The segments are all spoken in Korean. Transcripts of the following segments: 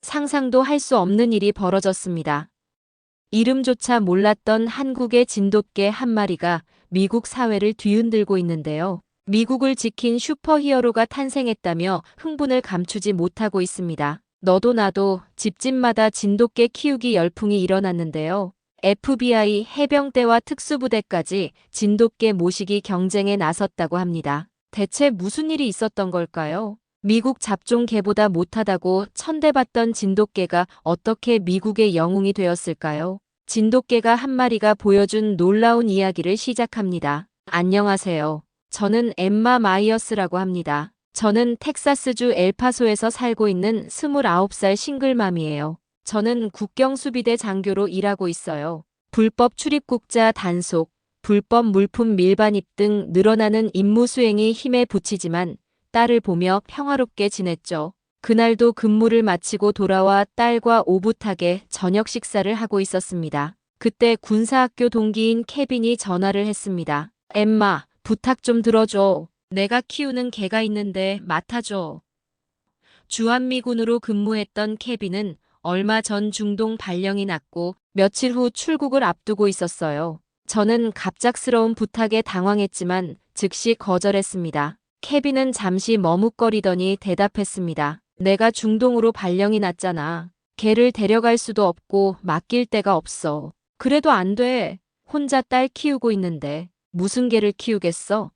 상상도 할 수 없는 일이 벌어졌습니다. 이름조차 몰랐던 한국의 진돗개 한 마리가 미국 사회를 뒤흔들고 있는데요. 미국을 지킨 슈퍼히어로가 탄생했다며 흥분을 감추지 못하고 있습니다. 너도 나도 집집마다 진돗개 키우기 열풍이 일어났는데요. FBI, 해병대와 특수부대까지 진돗개 모시기 경쟁에 나섰다고 합니다. 대체 무슨 일이 있었던 걸까요? 미국 잡종개보다 못하다고 천대받던 진돗개가 어떻게 미국의 영웅이 되었을까요? 진돗개가 한 마리가 보여준 놀라운 이야기를 시작합니다. 안녕하세요. 저는 엠마 마이어스라고 합니다. 저는 텍사스주 엘파소에서 살고 있는 29살 싱글맘이에요. 저는 국경수비대 장교로 일하고 있어요. 불법 출입국자 단속, 불법 물품 밀반입 등 늘어나는 임무 수행이 힘에 부치지만 딸을 보며 평화롭게 지냈죠. 그날도 근무를 마치고 돌아와 딸과 오붓하게 저녁 식사를 하고 있었습니다. 그때 군사학교 동기인 케빈이 전화를 했습니다. 엠마, 부탁 좀 들어줘. 내가 키우는 개가 있는데 맡아줘. 주한미군으로 근무했던 케빈은 얼마 전 중동 발령이 났고 며칠 후 출국을 앞두고 있었어요. 저는 갑작스러운 부탁에 당황했지만 즉시 거절했습니다. 케빈은 잠시 머뭇거리더니 대답했습니다. 내가 중동으로 발령이 났잖아. 개를 데려갈 수도 없고 맡길 데가 없어. 그래도 안 돼. 혼자 딸 키우고 있는데 무슨 개를 키우겠어?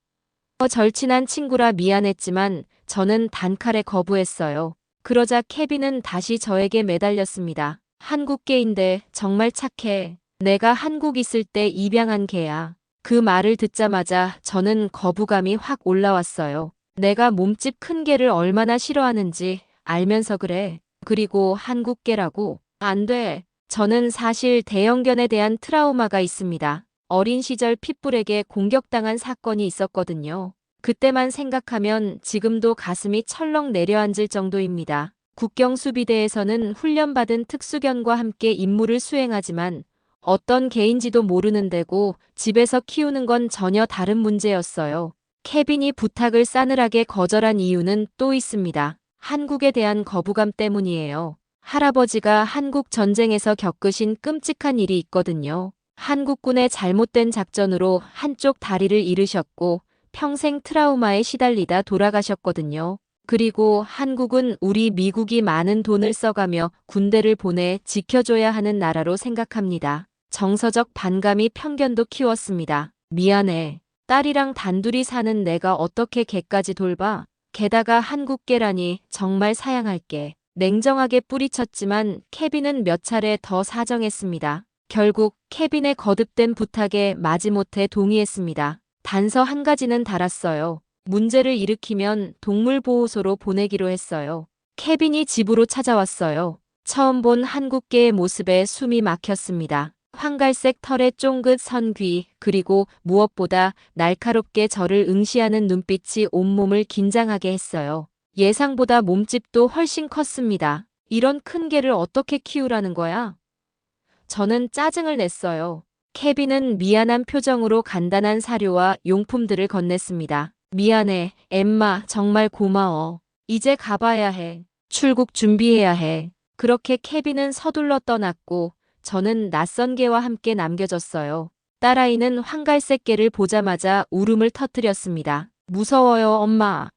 절친한 친구라 미안했지만 저는 단칼에 거부했어요. 그러자 케빈은 다시 저에게 매달렸습니다. 한국 개인데 정말 착해. 내가 한국 있을 때 입양한 개야. 그 말을 듣자마자 저는 거부감이 확 올라왔어요. 내가 몸집 큰 개를 얼마나 싫어하는지 알면서 그래. 그리고 한국 개라고? 안 돼. 저는 사실 대형견에 대한 트라우마가 있습니다. 어린 시절 핏불에게 공격당한 사건이 있었거든요. 그때만 생각하면 지금도 가슴이 철렁 내려앉을 정도입니다. 국경수비대에서는 훈련받은 특수견과 함께 임무를 수행하지만 어떤 개인지도 모르는 데고 집에서 키우는 건 전혀 다른 문제였어요. 케빈이 부탁을 싸늘하게 거절한 이유는 또 있습니다. 한국에 대한 거부감 때문이에요. 할아버지가 한국 전쟁에서 겪으신 끔찍한 일이 있거든요. 한국군의 잘못된 작전으로 한쪽 다리를 잃으셨고 평생 트라우마에 시달리다 돌아가셨거든요. 그리고 한국은 우리 미국이 많은 돈을 써가며 군대를 보내 지켜줘야 하는 나라로 생각합니다. 정서적 반감이 편견도 키웠습니다. 미안해. 딸이랑 단둘이 사는 내가 어떻게 걔까지 돌봐? 게다가 한국 개라니 정말 사양할게. 냉정하게 뿌리쳤지만 케빈은 몇 차례 더 사정했습니다. 결국 케빈의 거듭된 부탁에 마지못해 동의했습니다. 단서 한 가지는 달았어요. 문제를 일으키면 동물보호소로 보내기로 했어요. 케빈이 집으로 찾아왔어요. 처음 본 한국개의 모습에 숨이 막혔습니다. 황갈색 털의 쫑긋 선 귀, 그리고 무엇보다 날카롭게 저를 응시하는 눈빛이 온몸을 긴장하게 했어요. 예상보다 몸집도 훨씬 컸습니다. 이런 큰 개를 어떻게 키우라는 거야? 저는 짜증을 냈어요. 케빈은 미안한 표정으로 간단한 사료와 용품들을 건넸습니다. 미안해, 엠마, 정말 고마워. 이제 가봐야 해. 출국 준비해야 해. 그렇게 케빈은 서둘러 떠났고 저는 낯선 개와 함께 남겨졌어요. 딸아이는 황갈색 개를 보자마자 울음을 터뜨렸습니다. 무서워요, 엄마.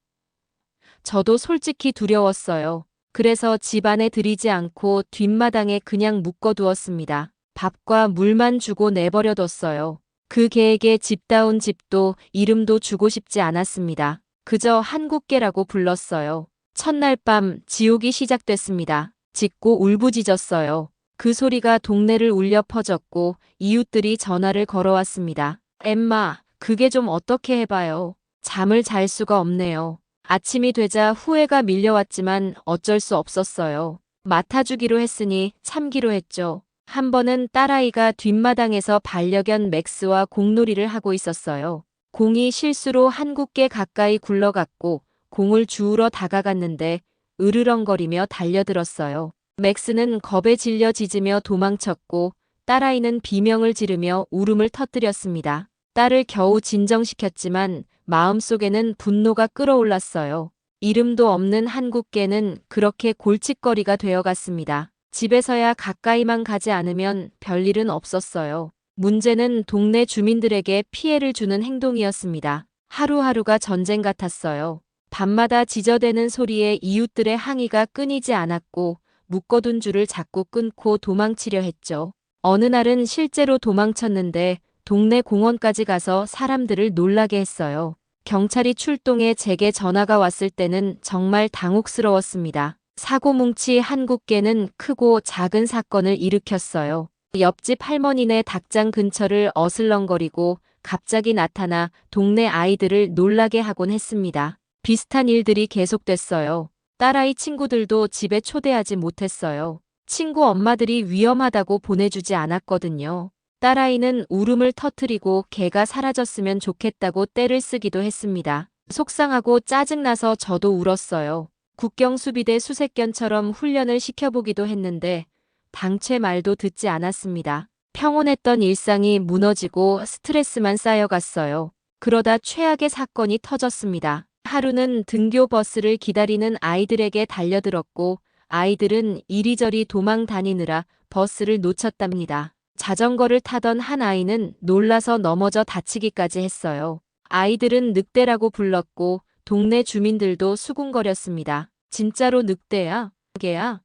저도 솔직히 두려웠어요. 그래서 집 안에 들이지 않고 뒷마당에 그냥 묶어두었습니다. 밥과 물만 주고 내버려뒀어요. 그 개에게 집다운 집도 이름도 주고 싶지 않았습니다. 그저 한국개라고 불렀어요. 첫날 밤 지옥이 시작됐습니다. 짖고 울부짖었어요. 그 소리가 동네를 울려 퍼졌고 이웃들이 전화를 걸어왔습니다. 엠마, 그게 좀 어떻게 해봐요. 잠을 잘 수가 없네요. 아침이 되자 후회가 밀려왔지만 어쩔 수 없었어요. 맡아주기로 했으니 참기로 했죠. 한 번은 딸아이가 뒷마당에서 반려견 맥스와 공놀이를 하고 있었어요. 공이 실수로 한국개 가까이 굴러갔고 공을 주우러 다가갔는데 으르렁거리며 달려들었어요. 맥스는 겁에 질려 짖으며 도망쳤고 딸아이는 비명을 지르며 울음을 터뜨렸습니다. 딸을 겨우 진정시켰지만 마음속에는 분노가 끓어올랐어요. 이름도 없는 한국개는 그렇게 골칫거리가 되어갔습니다. 집에서야 가까이만 가지 않으면 별일은 없었어요. 문제는 동네 주민들에게 피해를 주는 행동이었습니다. 하루하루가 전쟁 같았어요. 밤마다 지저대는 소리에 이웃들의 항의가 끊이지 않았고 묶어둔 줄을 자꾸 끊고 도망치려 했죠. 어느 날은 실제로 도망쳤는데 동네 공원까지 가서 사람들을 놀라게 했어요. 경찰이 출동해 제게 전화가 왔을 때는 정말 당혹스러웠습니다. 사고뭉치 한국개는 크고 작은 사건을 일으켰어요. 옆집 할머니네 닭장 근처를 어슬렁거리고 갑자기 나타나 동네 아이들을 놀라게 하곤 했습니다. 비슷한 일들이 계속됐어요. 딸아이 친구들도 집에 초대하지 못했어요. 친구 엄마들이 위험하다고 보내주지 않았거든요. 딸아이는 울음을 터뜨리고 개가 사라졌으면 좋겠다고 떼를 쓰기도 했습니다. 속상하고 짜증나서 저도 울었어요. 국경수비대 수색견처럼 훈련을 시켜보기도 했는데 당최 말도 듣지 않았습니다. 평온했던 일상이 무너지고 스트레스만 쌓여갔어요. 그러다 최악의 사건이 터졌습니다. 하루는 등교 버스를 기다리는 아이들에게 달려들었고 아이들은 이리저리 도망 다니느라 버스를 놓쳤답니다. 자전거를 타던 한 아이는 놀라서 넘어져 다치기까지 했어요. 아이들은 늑대라고 불렀고 동네 주민들도 수군거렸습니다. 진짜로 늑대야? 개야?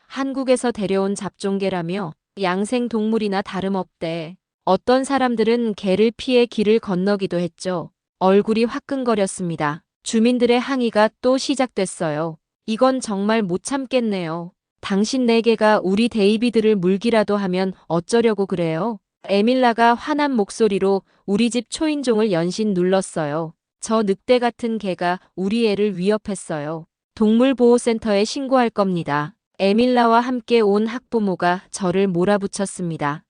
한국에서 데려온 잡종개라며 양생동물이나 다름없대. 어떤 사람들은 개를 피해 길을 건너기도 했죠. 얼굴이 화끈거렸습니다. 주민들의 항의가 또 시작됐어요. 이건 정말 못 참겠네요. 당신 네 개가 우리 데이비드를 물기라도 하면 어쩌려고 그래요? 에밀라가 화난 목소리로 우리 집 초인종을 연신 눌렀어요. 저 늑대 같은 개가 우리 애를 위협했어요. 동물보호센터에 신고할 겁니다. 에밀라와 함께 온 학부모가 저를 몰아붙였습니다.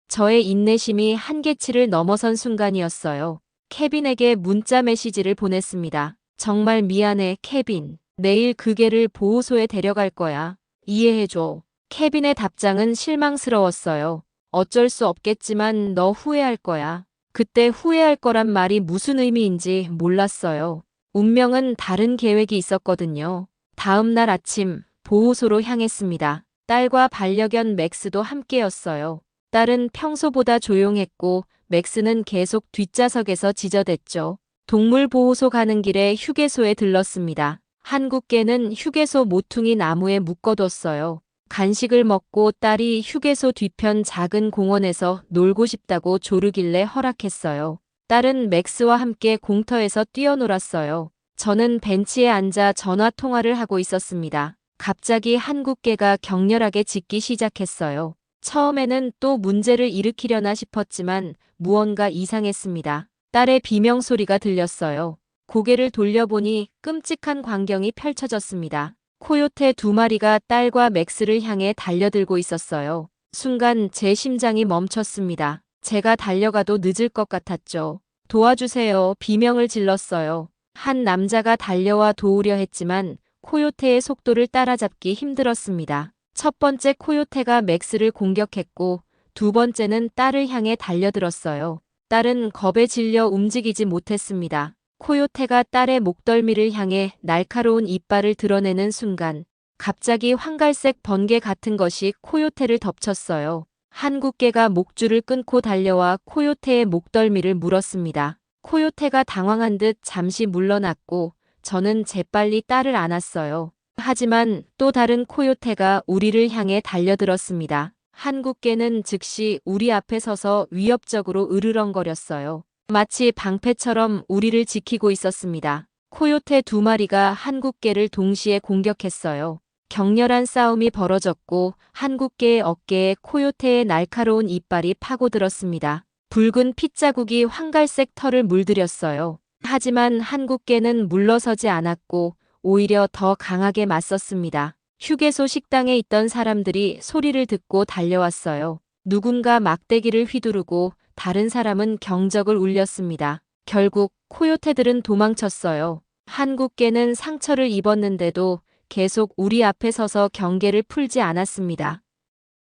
저의 인내심이 한계치를 넘어선 순간이었어요. 케빈에게 문자 메시지를 보냈습니다. 정말 미안해, 케빈. 내일 그 개를 보호소에 데려갈 거야. 이해해줘. 케빈의 답장은 실망스러웠어요. 어쩔 수 없겠지만 너 후회할 거야. 그때 후회할 거란 말이 무슨 의미인지 몰랐어요. 운명은 다른 계획이 있었거든요. 다음 날 아침 보호소로 향했습니다. 딸과 반려견 맥스도 함께였어요. 딸은 평소보다 조용했고 맥스는 계속 뒷좌석에서 지저댔죠. 동물보호소 가는 길에 휴게소에 들렀습니다. 한국개는 휴게소 모퉁이 나무에 묶어뒀어요. 간식을 먹고 딸이 휴게소 뒤편 작은 공원에서 놀고 싶다고 조르길래 허락했어요. 딸은 맥스와 함께 공터에서 뛰어놀았어요. 저는 벤치에 앉아 전화 통화를 하고 있었습니다. 갑자기 한국개가 격렬하게 짖기 시작했어요. 처음에는 또 문제를 일으키려나 싶었지만 무언가 이상했습니다. 딸의 비명소리가 들렸어요. 고개를 돌려보니 끔찍한 광경이 펼쳐졌습니다. 코요테 두 마리가 딸과 맥스를 향해 달려들고 있었어요. 순간 제 심장이 멈췄습니다. 제가 달려가도 늦을 것 같았죠. 도와주세요. 비명을 질렀어요. 한 남자가 달려와 도우려 했지만 코요테의 속도를 따라잡기 힘들었습니다. 첫 번째 코요테가 맥스를 공격했고 두 번째는 딸을 향해 달려들었어요. 딸은 겁에 질려 움직이지 못했습니다. 코요테가 딸의 목덜미를 향해 날카로운 이빨을 드러내는 순간 갑자기 황갈색 번개 같은 것이 코요테를 덮쳤어요. 한국개가 목줄을 끊고 달려와 코요테의 목덜미를 물었습니다. 코요테가 당황한 듯 잠시 물러났고 저는 재빨리 딸을 안았어요. 하지만 또 다른 코요테가 우리를 향해 달려들었습니다. 한국개는 즉시 우리 앞에 서서 위협적으로 으르렁거렸어요. 마치 방패처럼 우리를 지키고 있었습니다. 코요테 두 마리가 한국개를 동시에 공격했어요. 격렬한 싸움이 벌어졌고 한국개의 어깨에 코요테의 날카로운 이빨이 파고들었습니다. 붉은 핏자국이 황갈색 털을 물들였어요. 하지만 한국개는 물러서지 않았고 오히려 더 강하게 맞섰습니다. 휴게소 식당에 있던 사람들이 소리를 듣고 달려왔어요. 누군가 막대기를 휘두르고 다른 사람은 경적을 울렸습니다. 결국 코요테들은 도망쳤어요. 한국개는 상처를 입었는데도 계속 우리 앞에 서서 경계를 풀지 않았습니다.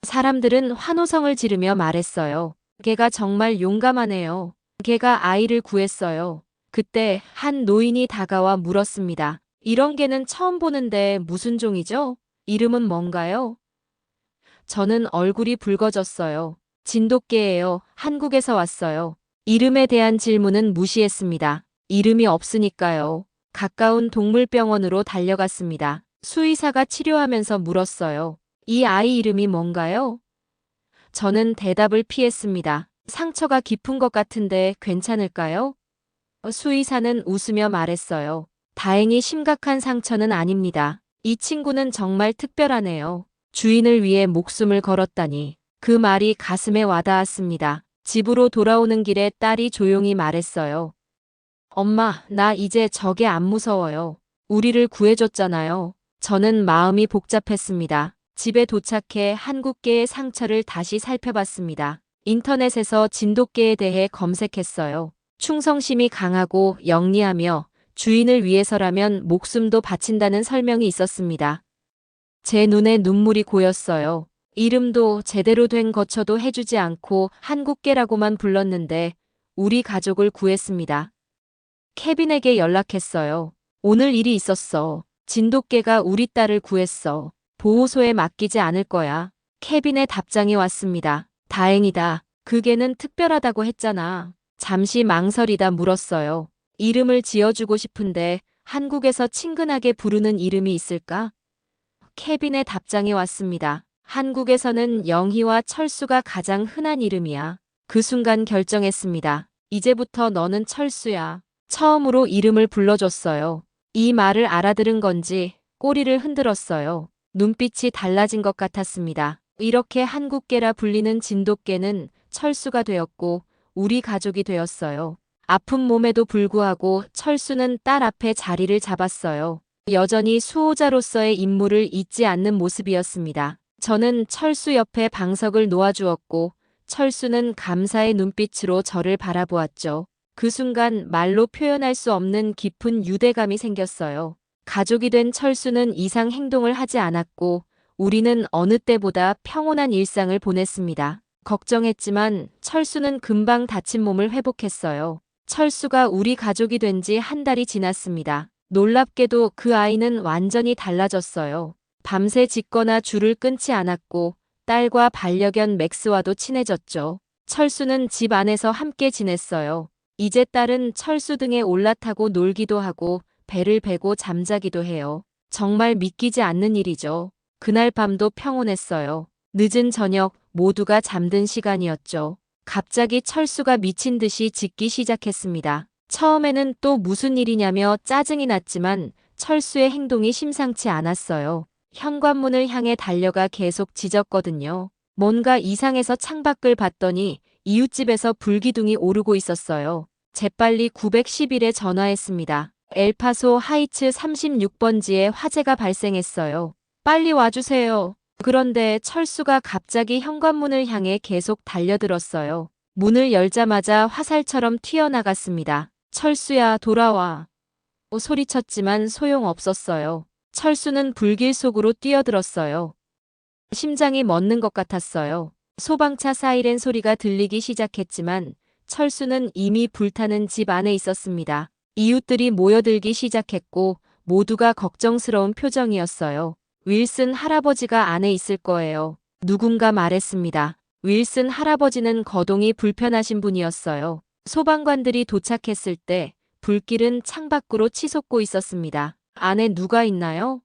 사람들은 환호성을 지르며 말했어요. 개가 정말 용감하네요. 개가 아이를 구했어요. 그때 한 노인이 다가와 물었습니다. 이런 개는 처음 보는데 무슨 종이죠? 이름은 뭔가요? 저는 얼굴이 붉어졌어요. 진돗개예요. 한국에서 왔어요. 이름에 대한 질문은 무시했습니다. 이름이 없으니까요. 가까운 동물병원으로 달려갔습니다. 수의사가 치료하면서 물었어요. 이 아이 이름이 뭔가요? 저는 대답을 피했습니다. 상처가 깊은 것 같은데 괜찮을까요? 수의사는 웃으며 말했어요. 다행히 심각한 상처는 아닙니다. 이 친구는 정말 특별하네요. 주인을 위해 목숨을 걸었다니. 그 말이 가슴에 와닿았습니다. 집으로 돌아오는 길에 딸이 조용히 말했어요. 엄마, 나 이제 저게 안 무서워요. 우리를 구해줬잖아요. 저는 마음이 복잡했습니다. 집에 도착해 한국계의 상처를 다시 살펴봤습니다. 인터넷에서 진돗개에 대해 검색했어요. 충성심이 강하고 영리하며 주인을 위해서라면 목숨도 바친다는 설명이 있었습니다. 제 눈에 눈물이 고였어요. 이름도 제대로 된 거처도 해주지 않고 한국계라고만 불렀는데 우리 가족을 구했습니다. 케빈에게 연락했어요. 오늘 일이 있었어. 진돗개가 우리 딸을 구했어. 보호소에 맡기지 않을 거야. 케빈의 답장이 왔습니다. 다행이다. 그 개는 특별하다고 했잖아. 잠시 망설이다 물었어요. 이름을 지어주고 싶은데 한국에서 친근하게 부르는 이름이 있을까? 케빈의 답장이 왔습니다. 한국에서는 영희와 철수가 가장 흔한 이름이야. 그 순간 결정했습니다. 이제부터 너는 철수야. 처음으로 이름을 불러줬어요. 이 말을 알아들은 건지 꼬리를 흔들었어요. 눈빛이 달라진 것 같았습니다. 이렇게 한국개라 불리는 진돗개는 철수가 되었고 우리 가족이 되었어요. 아픈 몸에도 불구하고 철수는 딸 앞에 자리를 잡았어요. 여전히 수호자로서의 임무를 잊지 않는 모습이었습니다. 저는 철수 옆에 방석을 놓아주었고 철수는 감사의 눈빛으로 저를 바라보았죠. 그 순간 말로 표현할 수 없는 깊은 유대감이 생겼어요. 가족이 된 철수는 이상 행동을 하지 않았고 우리는 어느 때보다 평온한 일상을 보냈습니다. 걱정했지만 철수는 금방 다친 몸을 회복했어요. 철수가 우리 가족이 된 지 한 달이 지났습니다. 놀랍게도 그 아이는 완전히 달라졌어요. 밤새 짖거나 줄을 끊지 않았고 딸과 반려견 맥스와도 친해졌죠. 철수는 집 안에서 함께 지냈어요. 이제 딸은 철수 등에 올라타고 놀기도 하고 배를 베고 잠자기도 해요. 정말 믿기지 않는 일이죠. 그날 밤도 평온했어요. 늦은 저녁 모두가 잠든 시간이었죠. 갑자기 철수가 미친 듯이 짖기 시작했습니다. 처음에는 또 무슨 일이냐며 짜증이 났지만 철수의 행동이 심상치 않았어요. 현관문을 향해 달려가 계속 짖었거든요. 뭔가 이상해서 창밖을 봤더니 이웃집에서 불기둥이 오르고 있었어요. 재빨리 911에 전화했습니다. 엘파소 하이츠 36번지에 화재가 발생했어요. 빨리 와주세요. 그런데 철수가 갑자기 현관문을 향해 계속 달려들었어요. 문을 열자마자 화살처럼 튀어나갔습니다. 철수야, 돌아와. 소리쳤지만 소용없었어요. 철수는 불길 속으로 뛰어들었어요. 심장이 멎는 것 같았어요. 소방차 사이렌 소리가 들리기 시작했지만 철수는 이미 불타는 집 안에 있었습니다. 이웃들이 모여들기 시작했고 모두가 걱정스러운 표정이었어요. 윌슨 할아버지가 안에 있을 거예요. 누군가 말했습니다. 윌슨 할아버지는 거동이 불편하신 분이었어요. 소방관들이 도착했을 때 불길은 창밖으로 치솟고 있었습니다. 안에 누가 있나요?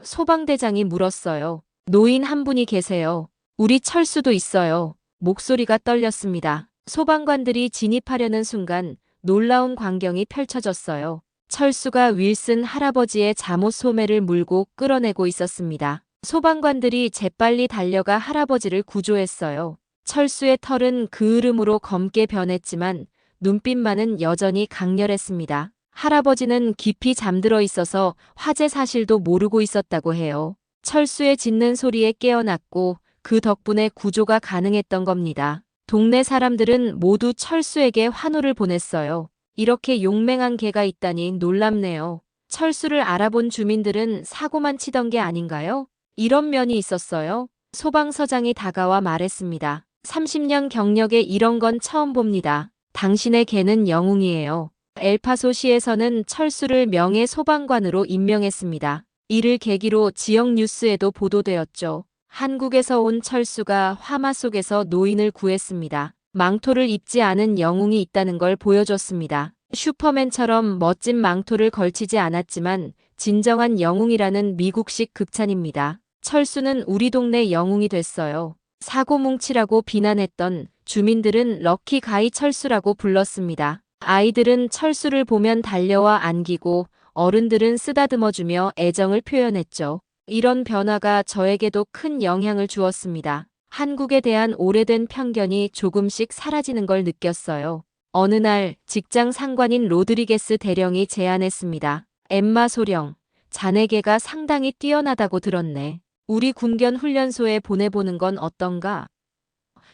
소방대장이 물었어요. 노인 한 분이 계세요. 우리 철수도 있어요. 목소리가 떨렸습니다. 소방관들이 진입하려는 순간 놀라운 광경이 펼쳐졌어요. 철수가 윌슨 할아버지의 잠옷 소매를 물고 끌어내고 있었습니다. 소방관들이 재빨리 달려가 할아버지를 구조했어요. 철수의 털은 그을음으로 검게 변했지만 눈빛만은 여전히 강렬했습니다. 할아버지는 깊이 잠들어 있어서 화재 사실도 모르고 있었다고 해요. 철수의 짖는 소리에 깨어났고 그 덕분에 구조가 가능했던 겁니다. 동네 사람들은 모두 철수에게 환호를 보냈어요. 이렇게 용맹한 개가 있다니 놀랍네요. 철수를 알아본 주민들은 사고만 치던 게 아닌가요? 이런 면이 있었어요. 소방서장이 다가와 말했습니다. 30년 경력에 이런 건 처음 봅니다. 당신의 개는 영웅이에요. 엘파소시에서는 철수를 명예 소방관으로 임명했습니다. 이를 계기로 지역 뉴스에도 보도되었죠. 한국에서 온 철수가 화마 속에서 노인을 구했습니다. 망토를 입지 않은 영웅이 있다는 걸 보여줬습니다. 슈퍼맨처럼 멋진 망토를 걸치지 않았지만 진정한 영웅이라는 미국식 극찬입니다. 철수는 우리 동네 영웅이 됐어요. 사고뭉치라고 비난했던 주민들은 럭키 가이 철수라고 불렀습니다. 아이들은 철수를 보면 달려와 안기고 어른들은 쓰다듬어주며 애정을 표현했죠. 이런 변화가 저에게도 큰 영향을 주었습니다. 한국에 대한 오래된 편견이 조금씩 사라지는 걸 느꼈어요. 어느 날 직장 상관인 로드리게스 대령이 제안했습니다. 엠마 소령, 자네계가 상당히 뛰어나다고 들었네. 우리 군견 훈련소에 보내보는 건 어떤가?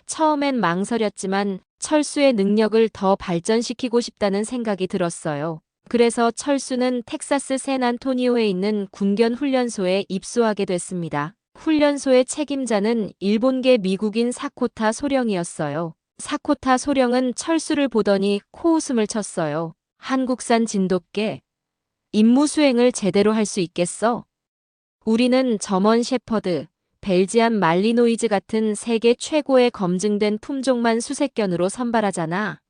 처음엔 망설였지만 철수의 능력을 더 발전시키고 싶다는 생각이 들었어요. 그래서 철수는 텍사스 샌안토니오에 있는 군견 훈련소에 입소하게 됐습니다. 훈련소의 책임자는 일본계 미국인 사코타 소령이었어요. 사코타 소령은 철수를 보더니 코웃음을 쳤어요. 한국산 진돗개. 임무 수행을 제대로 할 수 있겠어? 우리는 저먼 셰퍼드, 벨지안 말리노이즈 같은 세계 최고의 검증된 품종만 수색견으로 선발하잖아.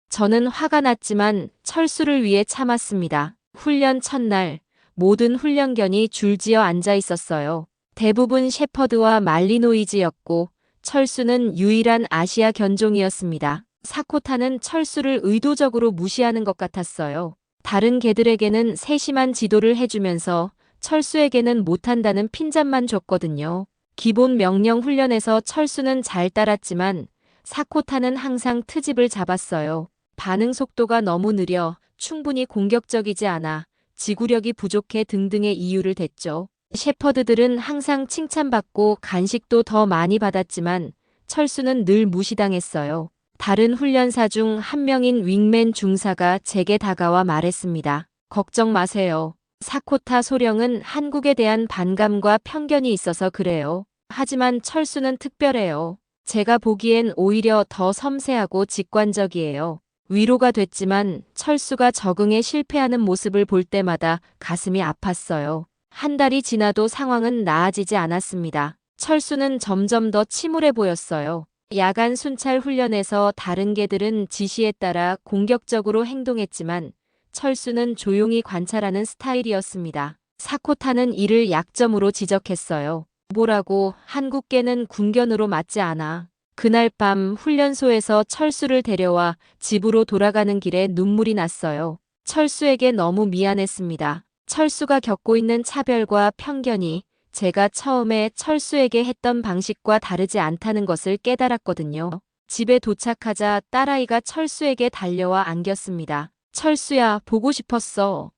저는 화가 났지만 철수를 위해 참았습니다. 훈련 첫날, 모든 훈련견이 줄지어 앉아 있었어요. 대부분 셰퍼드와 말리노이즈였고 철수는 유일한 아시아 견종이었습니다. 사코타는 철수를 의도적으로 무시하는 것 같았어요. 다른 개들에게는 세심한 지도를 해주면서 철수에게는 못한다는 핀잔만 줬거든요. 기본 명령 훈련에서 철수는 잘 따랐지만 사코타는 항상 트집을 잡았어요. 반응 속도가 너무 느려 충분히 공격적이지 않아 지구력이 부족해 등등의 이유를 댔죠. 셰퍼드들은 항상 칭찬받고 간식도 더 많이 받았지만 철수는 늘 무시당했어요. 다른 훈련사 중 한 명인 윙맨 중사가 제게 다가와 말했습니다. 걱정 마세요. 사코타 소령은 한국에 대한 반감과 편견이 있어서 그래요. 하지만 철수는 특별해요. 제가 보기엔 오히려 더 섬세하고 직관적이에요. 위로가 됐지만 철수가 적응에 실패하는 모습을 볼 때마다 가슴이 아팠어요. 한 달이 지나도 상황은 나아지지 않았습니다. 철수는 점점 더 침울해 보였어요. 야간 순찰 훈련에서 다른 개들은 지시에 따라 공격적으로 행동했지만 철수는 조용히 관찰하는 스타일이었습니다. 사코타는 이를 약점으로 지적했어요. 뭐라고 한국개는 군견으로 맞지 않아. 그날 밤 훈련소에서 철수를 데려와 집으로 돌아가는 길에 눈물이 났어요. 철수에게 너무 미안했습니다. 철수가 겪고 있는 차별과 편견이 제가 처음에 철수에게 했던 방식과 다르지 않다는 것을 깨달았거든요. 집에 도착하자 딸아이가 철수에게 달려와 안겼습니다. 철수야, 보고 싶었어.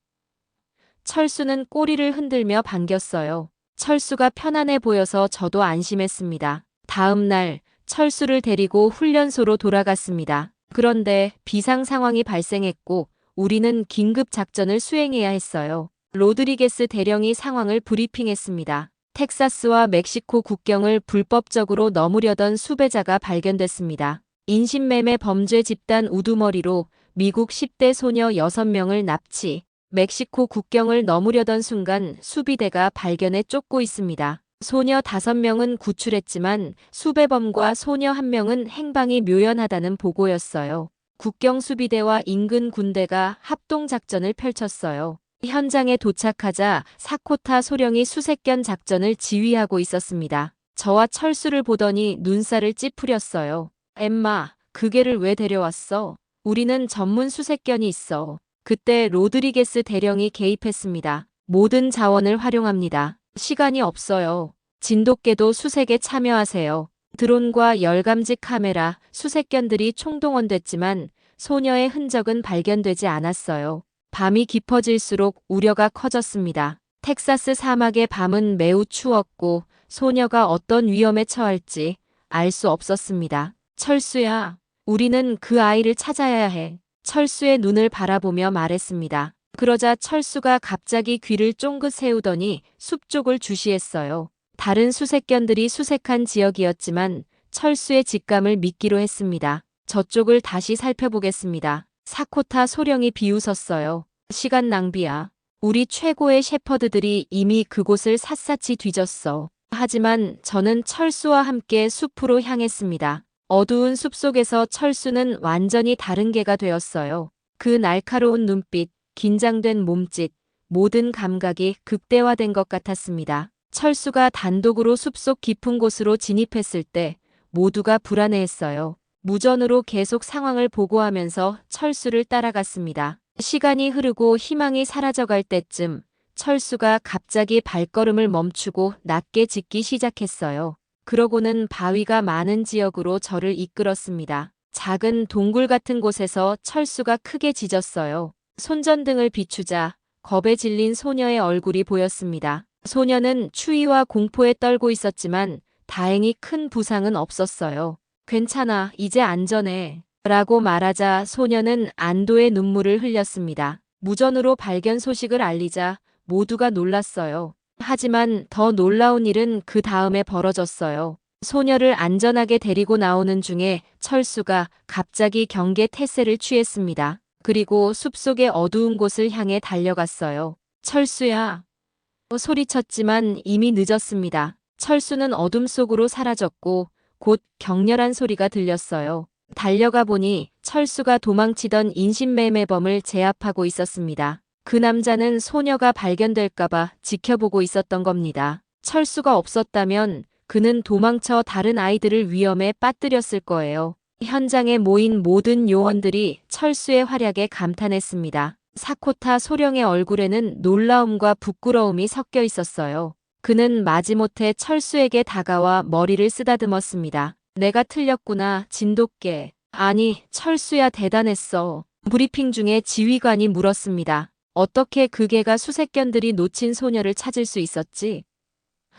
철수는 꼬리를 흔들며 반겼어요. 철수가 편안해 보여서 저도 안심했습니다. 다음 날 철수를 데리고 훈련소로 돌아갔습니다. 그런데 비상 상황이 발생했고 우리는 긴급 작전을 수행해야 했어요. 로드리게스 대령이 상황을 브리핑했습니다. 텍사스와 멕시코 국경을 불법적으로 넘으려던 수배자가 발견됐습니다. 인신매매 범죄 집단 우두머리로 미국 10대 소녀 6명을 납치, 멕시코 국경을 넘으려던 순간 수비대가 발견에 쫓고 있습니다. 소녀 5명은 구출했지만 수배범과 소녀 1명은 행방이 묘연하다는 보고였어요. 국경 수비대와 인근 군대가 합동작전을 펼쳤어요. 현장에 도착하자 사코타 소령이 수색견 작전을 지휘하고 있었습니다. 저와 철수를 보더니 눈살을 찌푸렸어요. 엠마, 그 개를 왜 데려왔어? 우리는 전문 수색견이 있어. 그때 로드리게스 대령이 개입했습니다. 모든 자원을 활용합니다. 시간이 없어요. 진돗개도 수색에 참여하세요. 드론과 열감지 카메라, 수색견들이 총동원됐지만 소녀의 흔적은 발견되지 않았어요. 밤이 깊어질수록 우려가 커졌습니다. 텍사스 사막의 밤은 매우 추웠고 소녀가 어떤 위험에 처할지 알 수 없었습니다. 철수야, 우리는 그 아이를 찾아야 해. 철수의 눈을 바라보며 말했습니다. 그러자 철수가 갑자기 귀를 쫑긋 세우더니 숲 쪽을 주시했어요. 다른 수색견들이 수색한 지역이었지만 철수의 직감을 믿기로 했습니다. 저쪽을 다시 살펴보겠습니다. 사코타 소령이 비웃었어요. 시간 낭비야. 우리 최고의 셰퍼드들이 이미 그곳을 샅샅이 뒤졌어. 하지만 저는 철수와 함께 숲으로 향했습니다. 어두운 숲속에서 철수는 완전히 다른 개가 되었어요. 그 날카로운 눈빛, 긴장된 몸짓, 모든 감각이 극대화된 것 같았습니다. 철수가 단독으로 숲속 깊은 곳으로 진입했을 때 모두가 불안해했어요. 무전으로 계속 상황을 보고하면서 철수를 따라갔습니다. 시간이 흐르고 희망이 사라져갈 때쯤 철수가 갑자기 발걸음을 멈추고 낮게 짖기 시작했어요. 그러고는 바위가 많은 지역으로 저를 이끌었습니다. 작은 동굴 같은 곳에서 철수가 크게 짖었어요. 손전등을 비추자 겁에 질린 소녀의 얼굴이 보였습니다. 소녀는 추위와 공포에 떨고 있었지만 다행히 큰 부상은 없었어요. 괜찮아, 이제 안전해. 라고 말하자 소녀는 안도의 눈물을 흘렸습니다. 무전으로 발견 소식을 알리자 모두가 놀랐어요. 하지만 더 놀라운 일은 그 다음에 벌어졌어요. 소녀를 안전하게 데리고 나오는 중에 철수가 갑자기 경계 태세를 취했습니다. 그리고 숲속의 어두운 곳을 향해 달려갔어요. 철수야. 소리쳤지만 이미 늦었습니다. 철수는 어둠 속으로 사라졌고 곧 격렬한 소리가 들렸어요. 달려가 보니 철수가 도망치던 인신매매범을 제압하고 있었습니다. 그 남자는 소녀가 발견될까봐 지켜보고 있었던 겁니다. 철수가 없었다면 그는 도망쳐 다른 아이들을 위험에 빠뜨렸을 거예요. 현장에 모인 모든 요원들이 철수의 활약에 감탄했습니다. 사코타 소령의 얼굴에는 놀라움과 부끄러움이 섞여 있었어요. 그는 마지못해 철수에게 다가와 머리를 쓰다듬었습니다. 내가 틀렸구나, 진돗개. 아니, 철수야 대단했어. 브리핑 중에 지휘관이 물었습니다. 어떻게 그 개가 수색견들이 놓친 소녀를 찾을 수 있었지?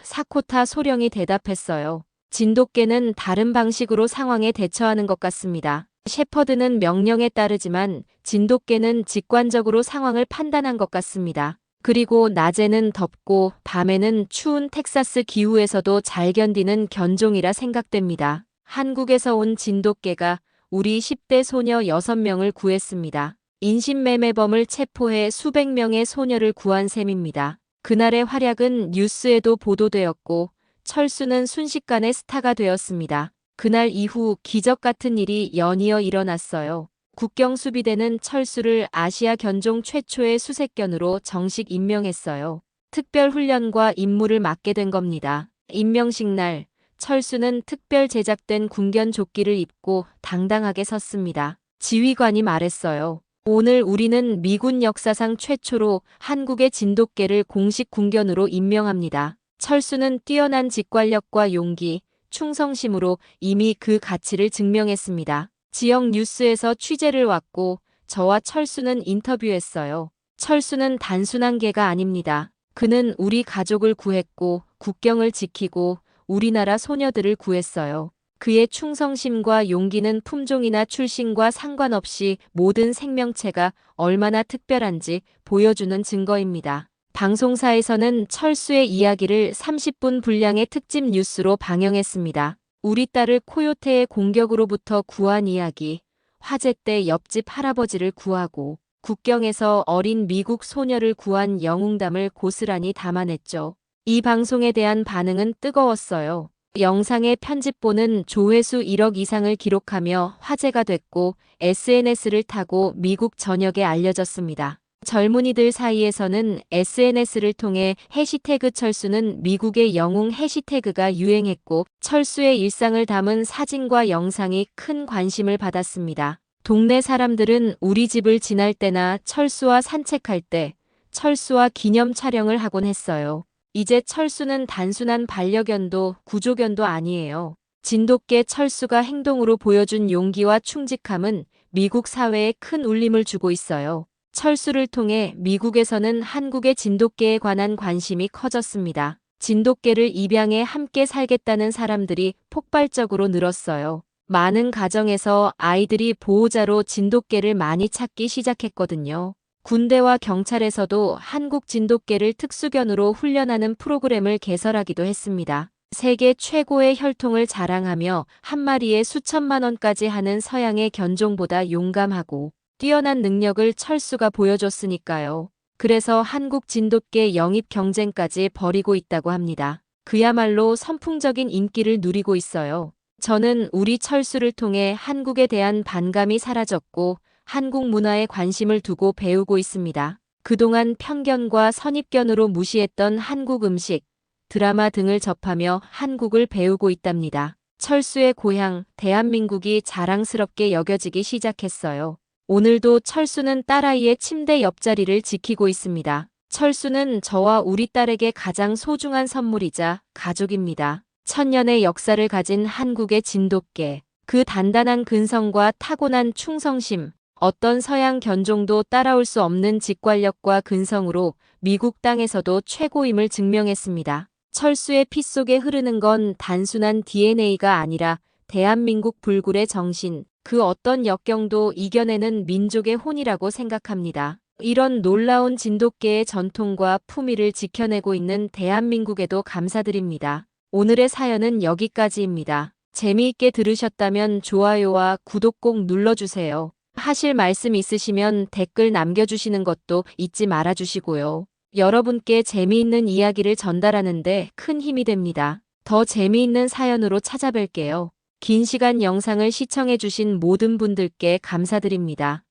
사코타 소령이 대답했어요. 진돗개는 다른 방식으로 상황에 대처하는 것 같습니다. 셰퍼드는 명령에 따르지만 진돗개는 직관적으로 상황을 판단한 것 같습니다. 그리고 낮에는 덥고 밤에는 추운 텍사스 기후에서도 잘 견디는 견종이라 생각됩니다. 한국에서 온 진돗개가 우리 10대 소녀 6명을 구했습니다. 인신매매범을 체포해 수백 명의 소녀를 구한 셈입니다. 그날의 활약은 뉴스에도 보도되었고 철수는 순식간에 스타가 되었습니다. 그날 이후 기적 같은 일이 연이어 일어났어요. 국경수비대는 철수를 아시아 견종 최초의 수색견으로 정식 임명했어요. 특별 훈련과 임무를 맡게 된 겁니다. 임명식 날 철수는 특별 제작된 군견 조끼를 입고 당당하게 섰습니다. 지휘관이 말했어요. 오늘 우리는 미군 역사상 최초로 한국의 진돗개를 공식 군견으로 임명합니다. 철수는 뛰어난 직관력과 용기, 충성심으로 이미 그 가치를 증명했습니다. 지역 뉴스에서 취재를 왔고 저와 철수는 인터뷰했어요. 철수는 단순한 개가 아닙니다. 그는 우리 가족을 구했고 국경을 지키고 우리나라 소녀들을 구했어요. 그의 충성심과 용기는 품종이나 출신과 상관없이 모든 생명체가 얼마나 특별한지 보여주는 증거입니다. 방송사에서는 철수의 이야기를 30분 분량의 특집 뉴스로 방영했습니다. 우리 딸을 코요테의 공격으로부터 구한 이야기, 화재 때 옆집 할아버지를 구하고 국경에서 어린 미국 소녀를 구한 영웅담을 고스란히 담아냈죠. 이 방송에 대한 반응은 뜨거웠어요. 영상의 편집본은 조회수 1억 이상을 기록하며 화제가 됐고 SNS를 타고 미국 전역에 알려졌습니다. 젊은이들 사이에서는 SNS를 통해 해시태그 철수는 미국의 영웅 해시태그가 유행했고 철수의 일상을 담은 사진과 영상이 큰 관심을 받았습니다. 동네 사람들은 우리 집을 지날 때나 철수와 산책할 때 철수와 기념 촬영을 하곤 했어요. 이제 철수는 단순한 반려견도 구조견도 아니에요. 진돗개 철수가 행동으로 보여준 용기와 충직함은 미국 사회에 큰 울림을 주고 있어요. 철수를 통해 미국에서는 한국의 진돗개에 관한 관심이 커졌습니다. 진돗개를 입양해 함께 살겠다는 사람들이 폭발적으로 늘었어요. 많은 가정에서 아이들이 보호자로 진돗개를 많이 찾기 시작했거든요. 군대와 경찰에서도 한국 진돗개를 특수견으로 훈련하는 프로그램을 개설하기도 했습니다. 세계 최고의 혈통을 자랑하며 한 마리에 수천만 원까지 하는 서양의 견종보다 용감하고 뛰어난 능력을 철수가 보여줬으니까요. 그래서 한국 진돗개 영입 경쟁까지 벌이고 있다고 합니다. 그야말로 선풍적인 인기를 누리고 있어요. 저는 우리 철수를 통해 한국에 대한 반감이 사라졌고 한국 문화에 관심을 두고 배우고 있습니다. 그동안 편견과 선입견으로 무시했던 한국 음식, 드라마 등을 접하며 한국을 배우고 있답니다. 철수의 고향, 대한민국이 자랑스럽게 여겨지기 시작했어요. 오늘도 철수는 딸아이의 침대 옆자리를 지키고 있습니다. 철수는 저와 우리 딸에게 가장 소중한 선물이자 가족입니다. 천년의 역사를 가진 한국의 진돗개, 그 단단한 근성과 타고난 충성심, 어떤 서양 견종도 따라올 수 없는 직관력과 근성으로 미국 땅에서도 최고임을 증명했습니다. 철수의 피 속에 흐르는 건 단순한 DNA가 아니라 대한민국 불굴의 정신, 그 어떤 역경도 이겨내는 민족의 혼이라고 생각합니다. 이런 놀라운 진돗개의 전통과 품위를 지켜내고 있는 대한민국에도 감사드립니다. 오늘의 사연은 여기까지입니다. 재미있게 들으셨다면 좋아요와 구독 꼭 눌러주세요. 하실 말씀 있으시면 댓글 남겨주시는 것도 잊지 말아주시고요. 여러분께 재미있는 이야기를 전달하는데 큰 힘이 됩니다. 더 재미있는 사연으로 찾아뵐게요. 긴 시간 영상을 시청해주신 모든 분들께 감사드립니다.